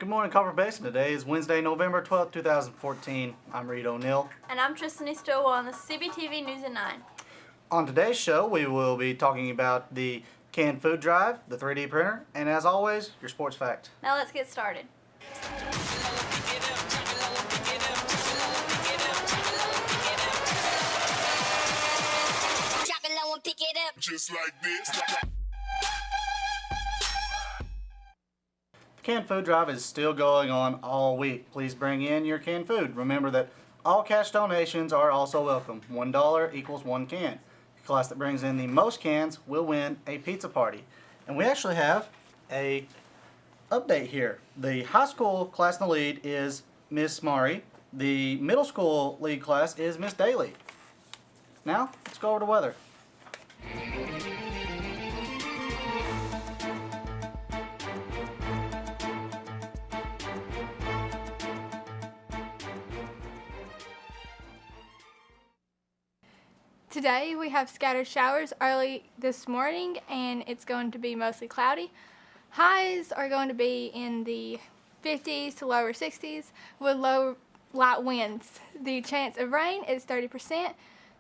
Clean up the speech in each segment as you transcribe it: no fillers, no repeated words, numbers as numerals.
Good morning, Copper Basin. Today is Wednesday, November 12th, 2014. I'm Reed O'Neill. And I'm Tristan Stowell on the CBTV News at 9. On today's show, we will be talking about the canned food drive, the 3D printer, and as always, your sports fact. Now let's get started. Just like this. The canned food drive is still going on all week. Please bring in your canned food. Remember that all cash donations are also welcome. $1 equals one can. The class that brings in the most cans will win a pizza party. And we actually have a update here. The high school class in the lead is Miss Mari. The middle school lead class is Miss Daly. Now, let's go over to weather. Today we have scattered showers early this morning and it's going to be mostly cloudy. Highs are going to be in the 50s to lower 60s with low light winds. The chance of rain is 30%.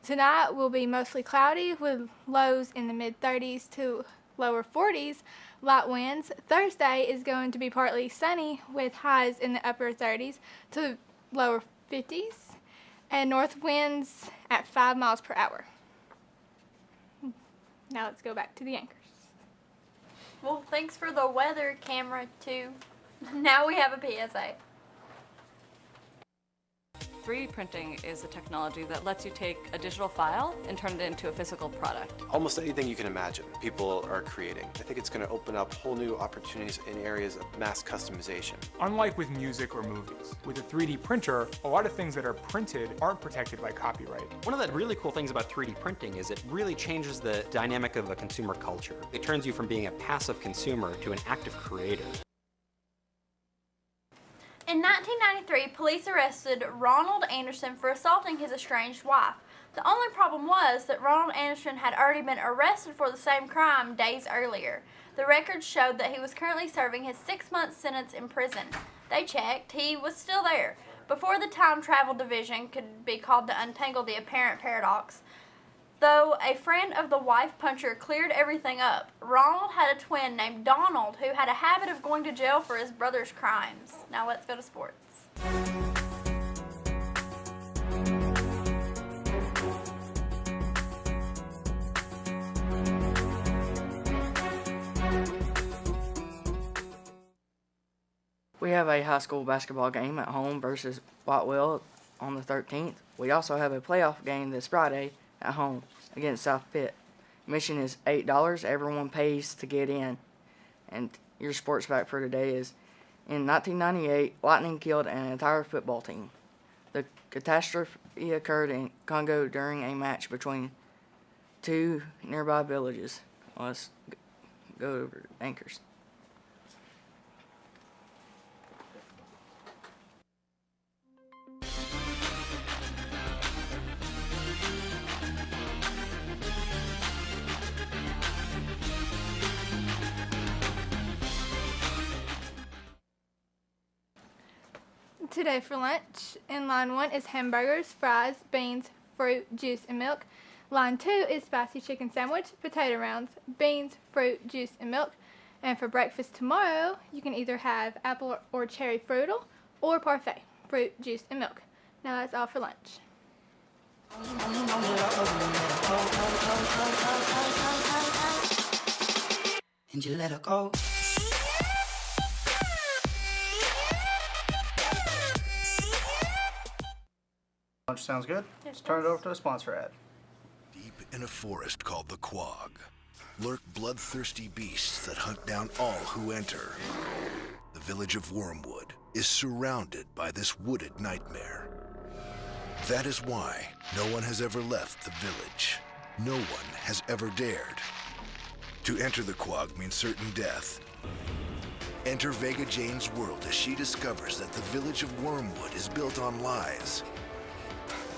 Tonight will be mostly cloudy with lows in the mid 30s to lower 40s, light winds. Thursday is going to be partly sunny with highs in the upper 30s to lower 50s. And north winds at 5 miles per hour. Now let's go back to the anchors. Well, thanks for the weather camera too. Now we have a PSA. 3D printing is a technology that lets you take a digital file and turn it into a physical product. Almost anything you can imagine, people are creating. I think it's going to open up whole new opportunities in areas of mass customization. Unlike with music or movies, with a 3D printer, a lot of things that are printed aren't protected by copyright. One of the really cool things about 3D printing is it really changes the dynamic of a consumer culture. It turns you from being a passive consumer to an active creator. In 1993, police arrested Ronald Anderson for assaulting his estranged wife. The only problem was that Ronald Anderson had already been arrested for the same crime days earlier. The records showed that he was currently serving his 6-month sentence in prison. They checked, he was still there. Before the Time Travel Division could be called to untangle the apparent paradox, though a friend of the wife puncher cleared everything up, Ronald had a twin named Donald who had a habit of going to jail for his brother's crimes. Now let's go to sports. We have a high school basketball game at home versus Whitewell on the 13th. We also have a playoff game this Friday at home against South Pitt. Admission is $8. Everyone pays to get in. And your sports fact for today is, in 1998, lightning killed an entire football team. The catastrophe occurred in Congo during a match between two nearby villages. Let's go over to anchors. Today for lunch, in line 1 is hamburgers, fries, beans, fruit, juice, and milk. Line 2 is spicy chicken sandwich, potato rounds, beans, fruit, juice, and milk. And for breakfast tomorrow, you can either have apple or cherry fruital or parfait, fruit, juice, and milk. Now that's all for lunch. And you let her go. Lunch sounds good? Yes, Let's turn it over to a sponsor ad. Deep in a forest called the Quag lurk bloodthirsty beasts that hunt down all who enter. The village of Wormwood is surrounded by this wooded nightmare. That is why no one has ever left the village. No one has ever dared. To enter the Quag means certain death. Enter Vega Jane's world as she discovers that the village of Wormwood is built on lies,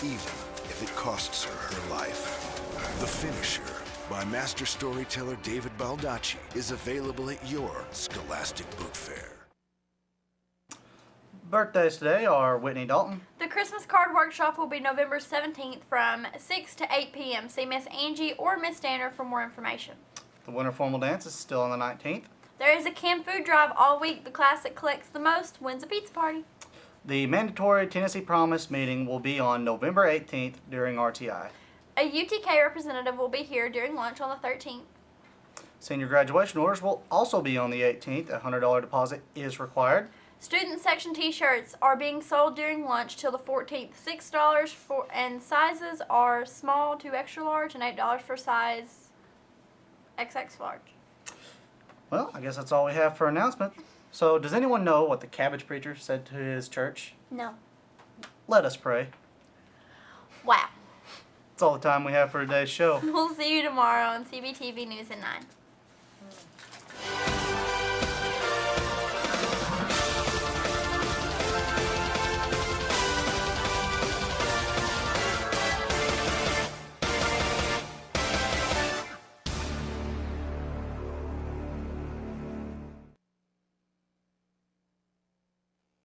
even if it costs her life. The Finisher by master storyteller David Baldacci is available at your Scholastic Book Fair. Birthdays today are Whitney Dalton. The Christmas card workshop will be November 17th from 6 to 8 p.m. See Miss Angie or Miss Danner for more information. The winter formal dance is still on the 19th. There is a canned food drive all week. The class that collects the most wins a pizza party. The mandatory Tennessee Promise meeting will be on November 18th during RTI. A UTK representative will be here during lunch on the 13th. Senior graduation orders will also be on the 18th. A $100 deposit is required. Student section t-shirts are being sold during lunch till the 14th. $6 for, and sizes are small to extra large and $8 for size XX large. Well, I guess that's all we have for announcements. So, does anyone know what the cabbage preacher said to his church? No. Let us pray. Wow. That's all the time we have for today's show. We'll see you tomorrow on CBTV News at 9.